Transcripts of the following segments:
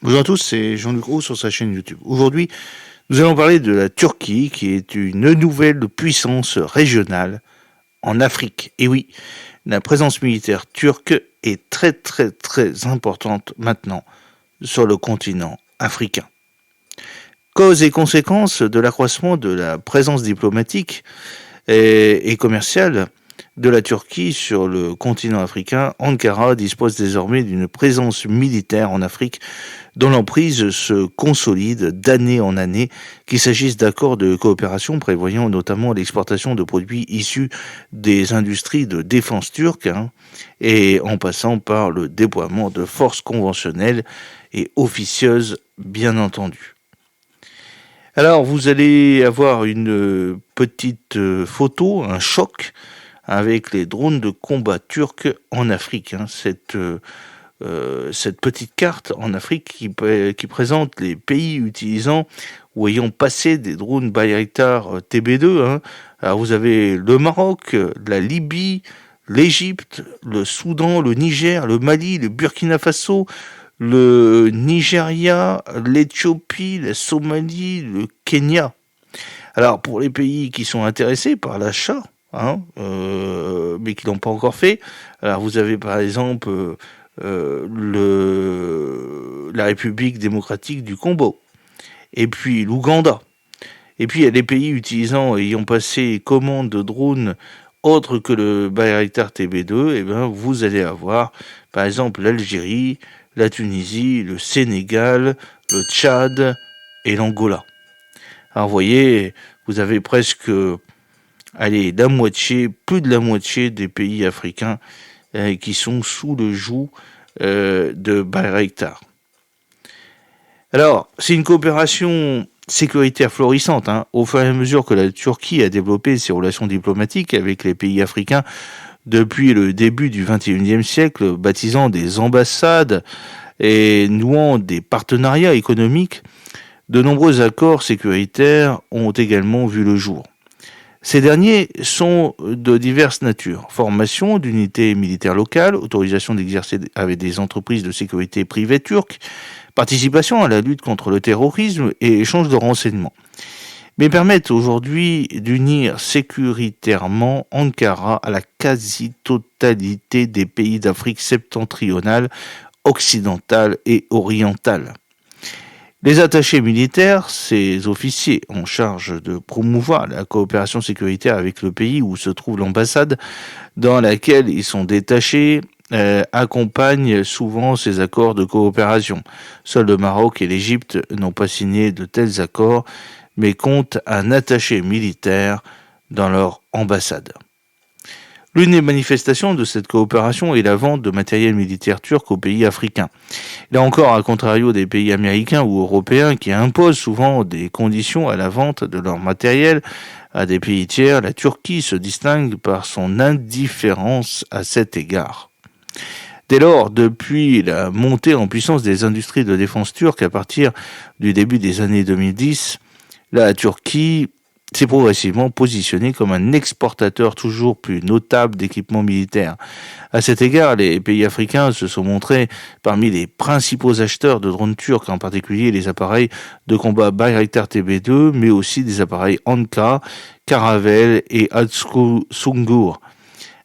Bonjour à tous, c'est Jean-Luc Roux sur sa chaîne YouTube. Aujourd'hui, nous allons parler de la Turquie, qui est une nouvelle puissance régionale en Afrique. Et oui, la présence militaire turque est très importante maintenant sur le continent africain. Cause et conséquences de l'accroissement de la présence diplomatique et commerciale de la Turquie sur le continent africain, Ankara dispose désormais d'une présence militaire en Afrique dont l'emprise se consolide d'année en année, qu'il s'agisse d'accords de coopération prévoyant notamment l'exportation de produits issus des industries de défense turques, et en passant par le déploiement de forces conventionnelles et officieuses, bien entendu. Alors, vous allez avoir une petite photo, un choc, avec les drones de combat turcs en Afrique. Cette petite carte en Afrique qui présente les pays utilisant ou ayant passé des drones Bayraktar TB2. Alors vous avez le Maroc, la Libye, l'Égypte, le Soudan, le Niger, le Mali, le Burkina Faso, le Nigeria, l'Éthiopie, la Somalie, le Kenya. Alors pour les pays qui sont intéressés par l'achat, mais qui l'ont pas encore fait, alors vous avez par exemple la République démocratique du Congo, et puis l'Ouganda. Et puis il y a des pays ayant passé commande de drones autres que le Bayraktar TB2, et ben vous allez avoir par exemple l'Algérie, la Tunisie, le Sénégal, le Tchad et l'Angola. Alors vous voyez, vous avez presque plus de la moitié des pays africains qui sont sous le joug de Bayraktar. Alors, c'est une coopération sécuritaire florissante, au fur et à mesure que la Turquie a développé ses relations diplomatiques avec les pays africains depuis le début du XXIe siècle, baptisant des ambassades et nouant des partenariats économiques. De nombreux accords sécuritaires ont également vu le jour. Ces derniers sont de diverses natures. Formation d'unités militaires locales, autorisation d'exercer avec des entreprises de sécurité privées turques, participation à la lutte contre le terrorisme et échange de renseignements. Mais permettent aujourd'hui d'unir sécuritairement Ankara à la quasi-totalité des pays d'Afrique septentrionale, occidentale et orientale. Les attachés militaires, ces officiers en charge de promouvoir la coopération sécuritaire avec le pays où se trouve l'ambassade dans laquelle ils sont détachés, accompagnent souvent ces accords de coopération. Seuls le Maroc et l'Égypte n'ont pas signé de tels accords, mais comptent un attaché militaire dans leur ambassade. L'une des manifestations de cette coopération est la vente de matériel militaire turc aux pays africains. Là encore, à contrario des pays américains ou européens qui imposent souvent des conditions à la vente de leur matériel à des pays tiers, la Turquie se distingue par son indifférence à cet égard. Dès lors, depuis la montée en puissance des industries de défense turques à partir du début des années 2010, la Turquie s'est progressivement positionné comme un exportateur toujours plus notable d'équipements militaires. À cet égard, les pays africains se sont montrés parmi les principaux acheteurs de drones turcs, en particulier les appareils de combat Bayraktar TB2, mais aussi des appareils Anka, Caravel et Sungur,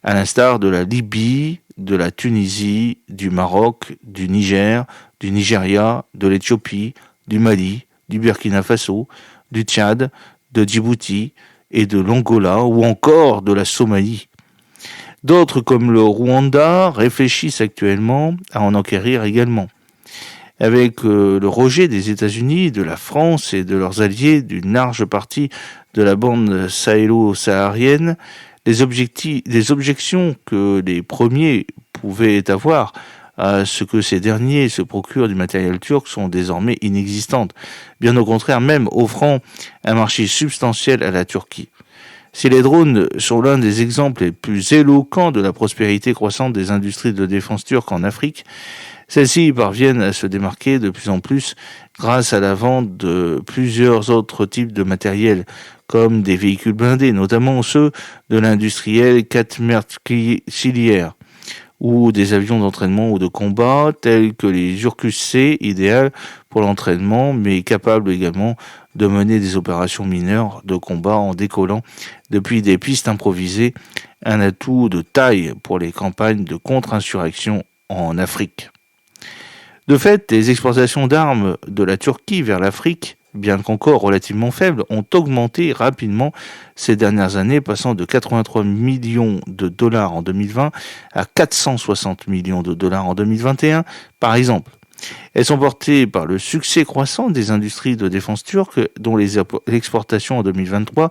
à l'instar de la Libye, de la Tunisie, du Maroc, du Niger, du Nigeria, de l'Éthiopie, du Mali, du Burkina Faso, du Tchad, de Djibouti et de l'Angola ou encore de la Somalie. D'autres comme le Rwanda réfléchissent actuellement à en acquérir également. Avec le rejet des États-Unis, de la France et de leurs alliés d'une large partie de la bande sahélo-saharienne, les objections que les premiers pouvaient avoir à ce que ces derniers se procurent du matériel turc sont désormais inexistantes, bien au contraire même offrant un marché substantiel à la Turquie. Si les drones sont l'un des exemples les plus éloquents de la prospérité croissante des industries de défense turques en Afrique, celles-ci parviennent à se démarquer de plus en plus grâce à la vente de plusieurs autres types de matériel, comme des véhicules blindés, notamment ceux de l'industriel Katmertskilier, ou des avions d'entraînement ou de combat tels que les Urkus-C, idéal pour l'entraînement, mais capables également de mener des opérations mineures de combat en décollant depuis des pistes improvisées, un atout de taille pour les campagnes de contre-insurrection en Afrique. De fait, les exportations d'armes de la Turquie vers l'Afrique, bien qu'encore relativement faibles, ont augmenté rapidement ces dernières années, passant de 83 millions de dollars en 2020 à 460 millions de dollars en 2021, par exemple. Elles sont portées par le succès croissant des industries de défense turques, dont les exportations en 2023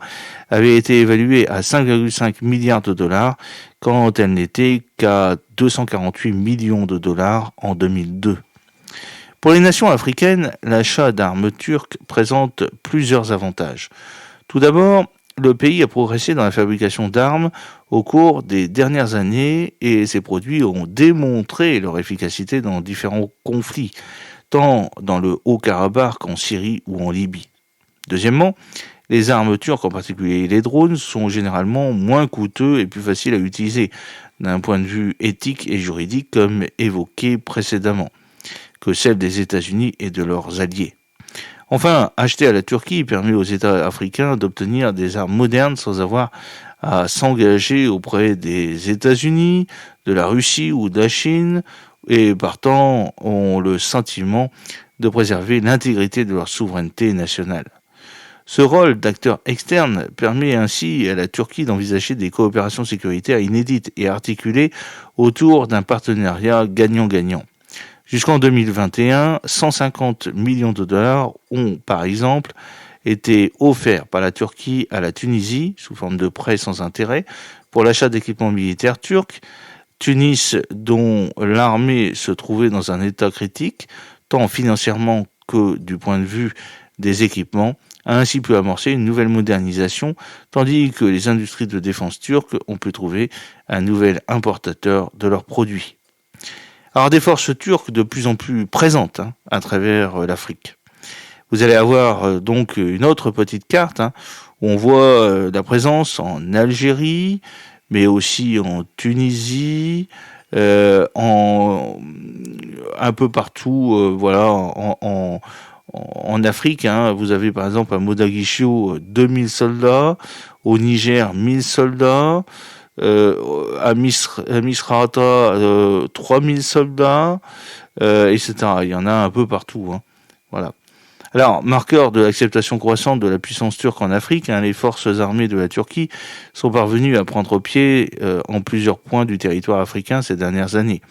avaient été évaluées à 5,5 milliards de dollars, quand elles n'étaient qu'à 248 millions de dollars en 2002. Pour les nations africaines, l'achat d'armes turques présente plusieurs avantages. Tout d'abord, le pays a progressé dans la fabrication d'armes au cours des dernières années et ces produits ont démontré leur efficacité dans différents conflits, tant dans le Haut-Karabakh qu'en Syrie ou en Libye. Deuxièmement, les armes turques, en particulier les drones, sont généralement moins coûteux et plus faciles à utiliser d'un point de vue éthique et juridique, comme évoqué précédemment, que celles des États-Unis et de leurs alliés. Enfin, acheter à la Turquie permet aux États africains d'obtenir des armes modernes sans avoir à s'engager auprès des États-Unis, de la Russie ou de la Chine, et partant ont le sentiment de préserver l'intégrité de leur souveraineté nationale. Ce rôle d'acteur externe permet ainsi à la Turquie d'envisager des coopérations sécuritaires inédites et articulées autour d'un partenariat gagnant-gagnant. Jusqu'en 2021, 150 millions de dollars ont, par exemple, été offerts par la Turquie à la Tunisie, sous forme de prêts sans intérêt, pour l'achat d'équipements militaires turcs. Tunis, dont l'armée se trouvait dans un état critique, tant financièrement que du point de vue des équipements, a ainsi pu amorcer une nouvelle modernisation, tandis que les industries de défense turques ont pu trouver un nouvel importateur de leurs produits. Alors des forces turques de plus en plus présentes à travers l'Afrique. Vous allez avoir donc une autre petite carte où on voit la présence en Algérie, mais aussi en Tunisie, en un peu partout, en Afrique. Vous avez par exemple à Mogadiscio 2000 soldats, au Niger 1000 soldats. À Misrata, 3000 soldats, etc. Il y en a un peu partout. Voilà. Alors, marqueur de l'acceptation croissante de la puissance turque en Afrique, les forces armées de la Turquie sont parvenues à prendre pied en plusieurs points du territoire africain ces dernières années.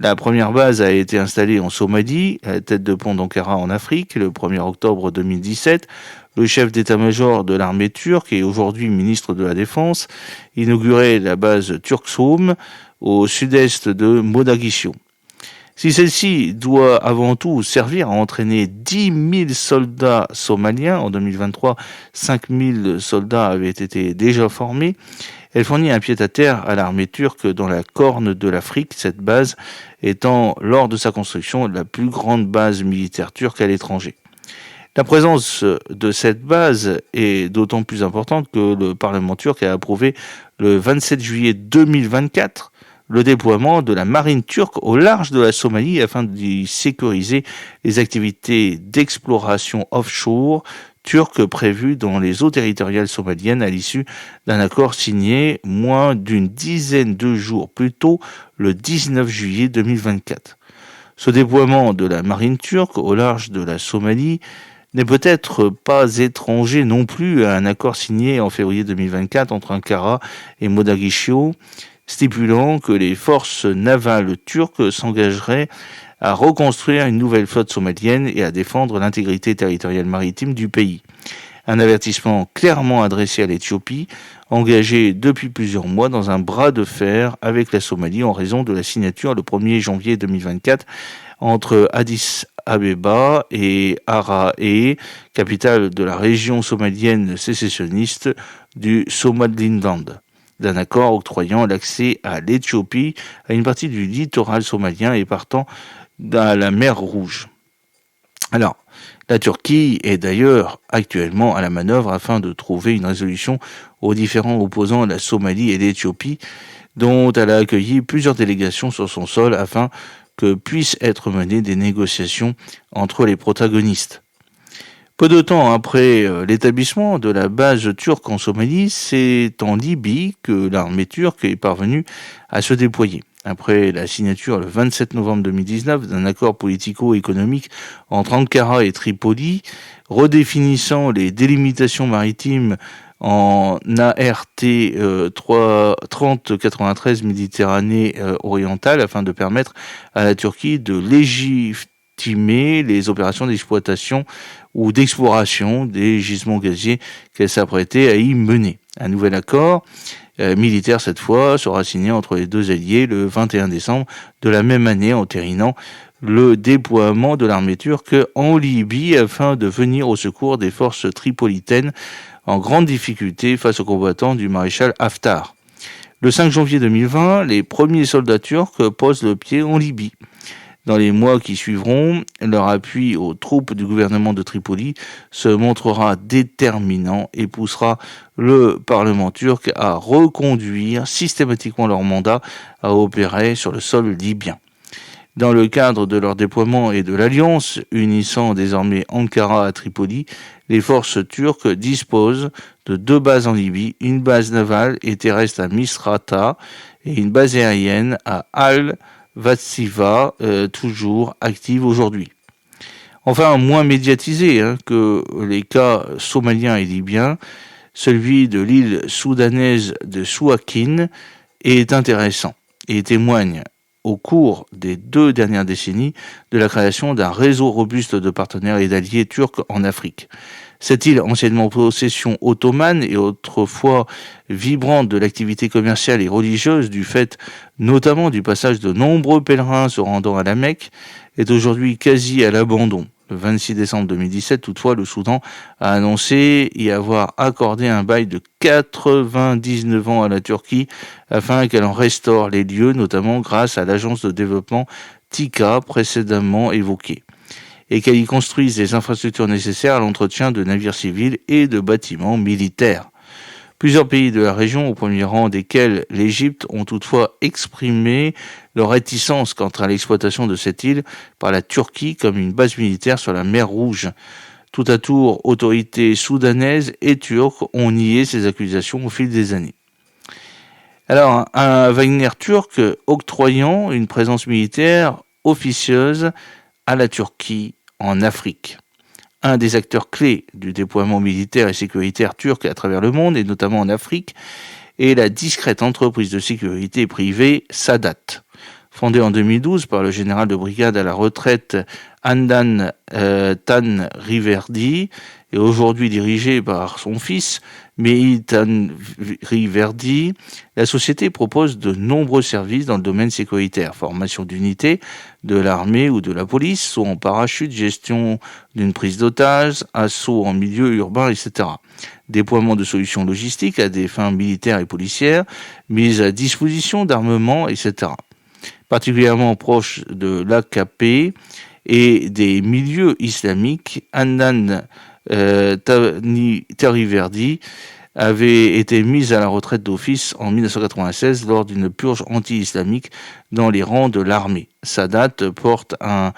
La première base a été installée en Somalie, à la tête de pont d'Ankara en Afrique, le 1er octobre 2017. Le chef d'état-major de l'armée turque et aujourd'hui ministre de la Défense inaugurait la base Turksoum au sud-est de Mogadiscio. Si celle-ci doit avant tout servir à entraîner 10 000 soldats somaliens, en 2023, 5 000 soldats avaient été déjà formés, elle fournit un pied-à-terre à l'armée turque dans la corne de l'Afrique, cette base étant, lors de sa construction, la plus grande base militaire turque à l'étranger. La présence de cette base est d'autant plus importante que le Parlement turc a approuvé le 27 juillet 2024 le déploiement de la marine turque au large de la Somalie afin d'y sécuriser les activités d'exploration offshore turques prévues dans les eaux territoriales somaliennes à l'issue d'un accord signé moins d'une dizaine de jours plus tôt, le 19 juillet 2024. Ce déploiement de la marine turque au large de la Somalie n'est peut-être pas étranger non plus à un accord signé en février 2024 entre Ankara et Mogadiscio, stipulant que les forces navales turques s'engageraient à reconstruire une nouvelle flotte somalienne et à défendre l'intégrité territoriale maritime du pays. Un avertissement clairement adressé à l'Éthiopie, engagée depuis plusieurs mois dans un bras de fer avec la Somalie en raison de la signature le 1er janvier 2024 entre Addis Abeba et Harare, capitale de la région somalienne sécessionniste du Somaliland, d'un accord octroyant l'accès à l'Éthiopie à une partie du littoral somalien et partant dans la mer Rouge. Alors, La Turquie est d'ailleurs actuellement à la manœuvre afin de trouver une résolution aux différends opposant la Somalie et l'Éthiopie, dont elle a accueilli plusieurs délégations sur son sol afin que puissent être menées des négociations entre les protagonistes. Peu de temps après l'établissement de la base turque en Somalie, c'est en Libye que l'armée turque est parvenue à se déployer. Après la signature le 27 novembre 2019 d'un accord politico-économique entre Ankara et Tripoli, redéfinissant les délimitations maritimes en ART 3093 Méditerranée orientale afin de permettre à la Turquie de légitimer les opérations d'exploitation ou d'exploration des gisements gaziers qu'elle s'apprêtait à y mener. Un nouvel accord militaire cette fois sera signé entre les deux alliés le 21 décembre de la même année, entérinant le déploiement de l'armée turque en Libye afin de venir au secours des forces tripolitaines en grande difficulté face aux combattants du maréchal Haftar. Le 5 janvier 2020, les premiers soldats turcs posent le pied en Libye. Dans les mois qui suivront, leur appui aux troupes du gouvernement de Tripoli se montrera déterminant et poussera le Parlement turc à reconduire systématiquement leur mandat à opérer sur le sol libyen. Dans le cadre de leur déploiement et de l'alliance unissant désormais Ankara à Tripoli, les forces turques disposent de 2 bases en Libye, une base navale et terrestre à Misrata et une base aérienne à Al-Vatsiva, toujours active aujourd'hui. Enfin, moins médiatisé que les cas somaliens et libyens, celui de l'île soudanaise de Souakin est intéressant et témoigne au cours des 2 dernières décennies de la création d'un réseau robuste de partenaires et d'alliés turcs en Afrique. Cette île, anciennement possession ottomane et autrefois vibrante de l'activité commerciale et religieuse du fait notamment du passage de nombreux pèlerins se rendant à la Mecque, est aujourd'hui quasi à l'abandon. Le 26 décembre 2017, toutefois, le Soudan a annoncé y avoir accordé un bail de 99 ans à la Turquie afin qu'elle en restaure les lieux, notamment grâce à l'agence de développement TICA précédemment évoquée, et qu'elle y construise les infrastructures nécessaires à l'entretien de navires civils et de bâtiments militaires. Plusieurs pays de la région, au premier rang desquels l'Égypte, ont toutefois exprimé leur réticence quant à l'exploitation de cette île par la Turquie comme une base militaire sur la mer Rouge. Tout à tour, autorités soudanaises et turques ont nié ces accusations au fil des années. Alors, un Wagner turc octroyant une présence militaire officieuse à la Turquie en Afrique. Un des acteurs clés du déploiement militaire et sécuritaire turc à travers le monde, et notamment en Afrique, est la discrète entreprise de sécurité privée Sadat. Fondée en 2012 par le général de brigade à la retraite Handan Tanriverdi et aujourd'hui dirigée par son fils Mehdi Tanriverdi, la société propose de nombreux services dans le domaine sécuritaire, formation d'unités de l'armée ou de la police, saut en parachute, gestion d'une prise d'otages, assaut en milieu urbain, etc. Déploiement de solutions logistiques à des fins militaires et policières, mise à disposition d'armements, etc. Particulièrement proche de l'AKP et des milieux islamiques, Handan Tanriverdi avait été mise à la retraite d'office en 1996 lors d'une purge anti-islamique dans les rangs de l'armée. Sadat porte un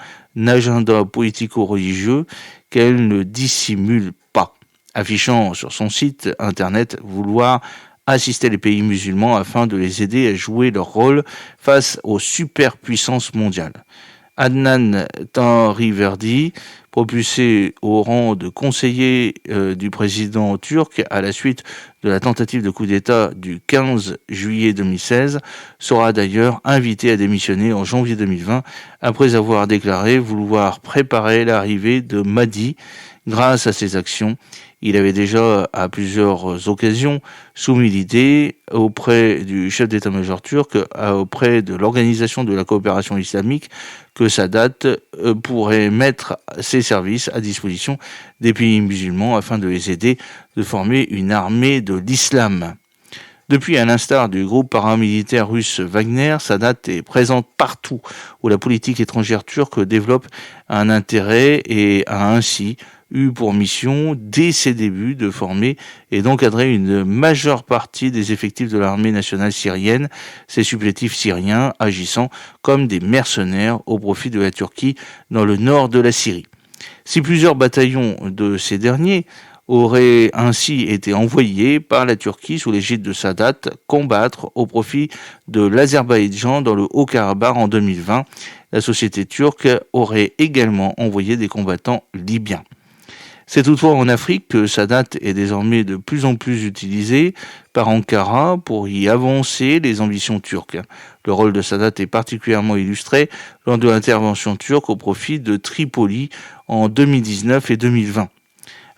agenda politico-religieux qu'elle ne dissimule pas, affichant sur son site internet vouloir assister les pays musulmans afin de les aider à jouer leur rôle face aux superpuissances mondiales. Adnan Tanriverdi, propulsé au rang de conseiller du président turc à la suite de la tentative de coup d'État du 15 juillet 2016, sera d'ailleurs invité à démissionner en janvier 2020 après avoir déclaré vouloir préparer l'arrivée de Mahdi. Grâce à ses actions, il avait déjà à plusieurs occasions soumis l'idée auprès du chef d'état-major turc, auprès de l'Organisation de la coopération islamique, que Sadat pourrait mettre ses services à disposition des pays musulmans afin de les aider de former une armée de l'islam. Depuis, à l'instar du groupe paramilitaire russe Wagner, Sadat est présente partout où la politique étrangère turque développe un intérêt et a ainsi eu pour mission, dès ses débuts, de former et d'encadrer une majeure partie des effectifs de l'armée nationale syrienne, ses supplétifs syriens agissant comme des mercenaires au profit de la Turquie dans le nord de la Syrie. Si plusieurs bataillons de ces derniers auraient ainsi été envoyés par la Turquie sous l'égide de Sadat combattre au profit de l'Azerbaïdjan dans le Haut-Karabakh en 2020, la société turque aurait également envoyé des combattants libyens. C'est toutefois en Afrique que Sadat est désormais de plus en plus utilisé par Ankara pour y avancer les ambitions turques. Le rôle de Sadat est particulièrement illustré lors de l'intervention turque au profit de Tripoli en 2019 et 2020.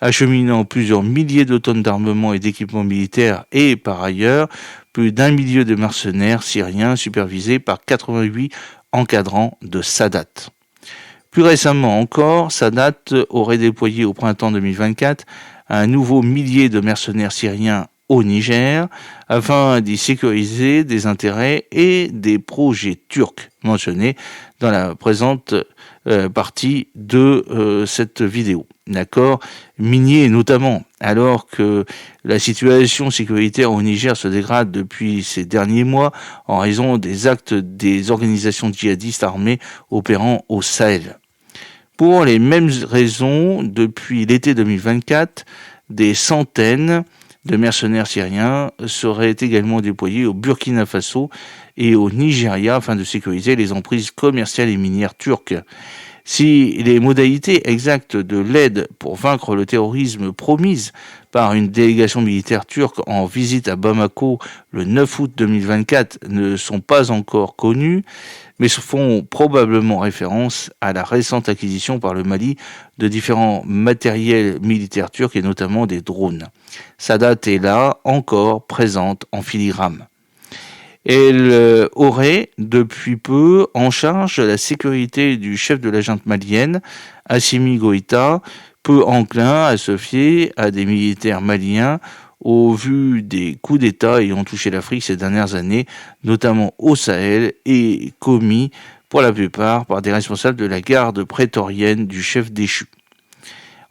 Acheminant plusieurs milliers de tonnes d'armement et d'équipements militaires et, par ailleurs, plus d'1 million de mercenaires syriens supervisés par 88 encadrants de Sadat. Plus récemment encore, Sadat aurait déployé au printemps 2024 un nouveau millier de mercenaires syriens au Niger afin d'y sécuriser des intérêts et des projets turcs mentionnés dans la présente partie de cette vidéo. L'accord minier notamment, alors que la situation sécuritaire au Niger se dégrade depuis ces derniers mois en raison des actes des organisations djihadistes armées opérant au Sahel. Pour les mêmes raisons, depuis l'été 2024, des centaines de mercenaires syriens seraient également déployés au Burkina Faso et au Nigeria afin de sécuriser les emprises commerciales et minières turques. Si les modalités exactes de l'aide pour vaincre le terrorisme promise par une délégation militaire turque en visite à Bamako le 9 août 2024 ne sont pas encore connues, mais font probablement référence à la récente acquisition par le Mali de différents matériels militaires turcs et notamment des drones. Sadat est là encore présente en filigrane. Elle aurait, depuis peu, en charge la sécurité du chef de la junte malienne, Assimi Goïta, peu enclin à se fier à des militaires maliens au vu des coups d'État ayant touché l'Afrique ces dernières années, notamment au Sahel, et commis pour la plupart par des responsables de la garde prétorienne du chef déchu.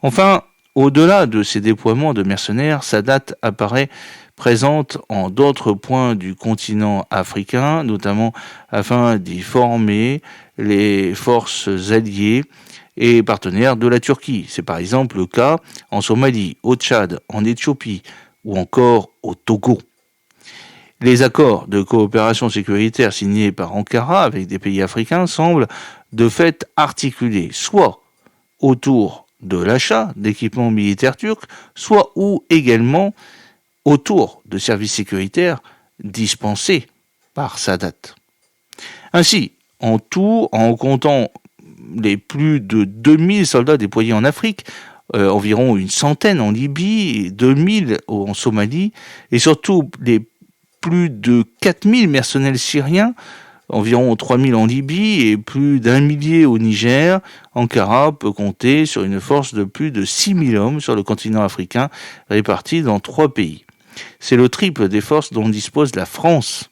Enfin, au-delà de ces déploiements de mercenaires, Sadat apparaît présente en d'autres points du continent africain, notamment afin d'y former les forces alliées et partenaires de la Turquie. C'est par exemple le cas en Somalie, au Tchad, en Éthiopie ou encore au Togo. Les accords de coopération sécuritaire signés par Ankara avec des pays africains semblent de fait articulés soit autour de l'achat d'équipements militaires turcs, soit ou également autour de services sécuritaires dispensés par Sadat. Ainsi, en tout, en comptant les plus de 2000 soldats déployés en Afrique, environ une centaine en Libye, 2000 en Somalie, et surtout les plus de 4000 mercenaires syriens, environ 3000 en Libye et plus d'1 millier au Niger, Ankara peut compter sur une force de plus de 6000 hommes sur le continent africain, répartis dans 3 pays. C'est le triple des forces dont dispose la France,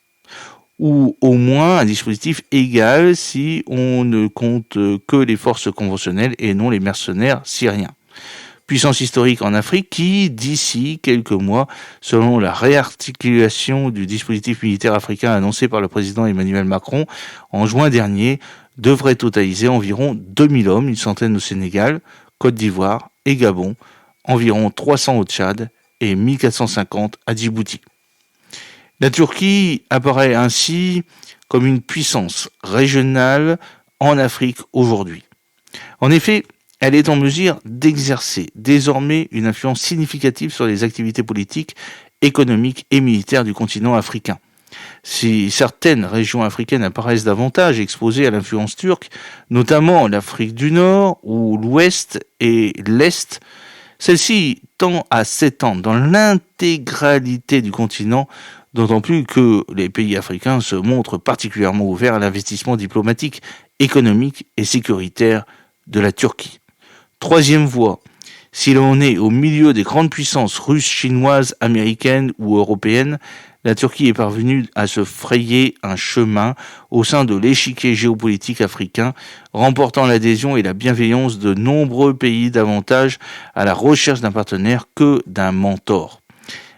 ou au moins un dispositif égal si on ne compte que les forces conventionnelles et non les mercenaires syriens. Puissance historique en Afrique qui, d'ici quelques mois, selon la réarticulation du dispositif militaire africain annoncé par le président Emmanuel Macron en juin dernier, devrait totaliser environ 2000 hommes, une centaine au Sénégal, Côte d'Ivoire et Gabon, environ 300 au Tchad et 1450 à Djibouti. La Turquie apparaît ainsi comme une puissance régionale en Afrique aujourd'hui. En effet, elle est en mesure d'exercer désormais une influence significative sur les activités politiques, économiques et militaires du continent africain. Si certaines régions africaines apparaissent davantage exposées à l'influence turque, notamment l'Afrique du Nord ou l'Ouest et l'Est, celle-ci tend à s'étendre dans l'intégralité du continent, d'autant plus que les pays africains se montrent particulièrement ouverts à l'investissement diplomatique, économique et sécuritaire de la Turquie. Troisième voie, si l'on est au milieu des grandes puissances russes, chinoises, américaines ou européennes, la Turquie est parvenue à se frayer un chemin au sein de l'échiquier géopolitique africain, remportant l'adhésion et la bienveillance de nombreux pays davantage à la recherche d'un partenaire que d'un mentor.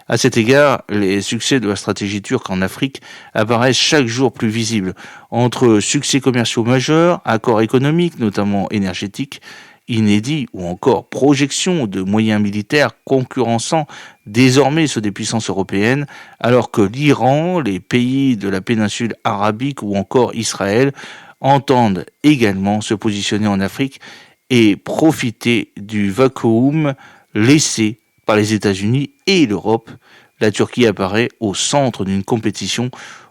À cet égard, les succès de la stratégie turque en Afrique apparaissent chaque jour plus visibles, entre succès commerciaux majeurs, accords économiques, notamment énergétiques, inédits ou encore projections de moyens militaires concurrençant désormais ceux des puissances européennes, alors que l'Iran, les pays de la péninsule arabique ou encore Israël entendent également se positionner en Afrique et profiter du vacuum laissé par les États-Unis et l'Europe. La Turquie apparaît au centre d'une compétition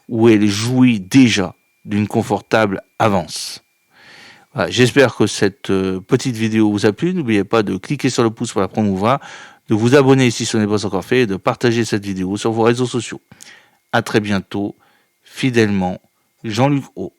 où elle jouit déjà d'une confortable avance. Voilà, j'espère que cette petite vidéo vous a plu. N'oubliez pas de cliquer sur le pouce pour la promouvoir, de vous abonner si ce n'est pas encore fait et de partager cette vidéo sur vos réseaux sociaux. À très bientôt, fidèlement, Jean-Luc O.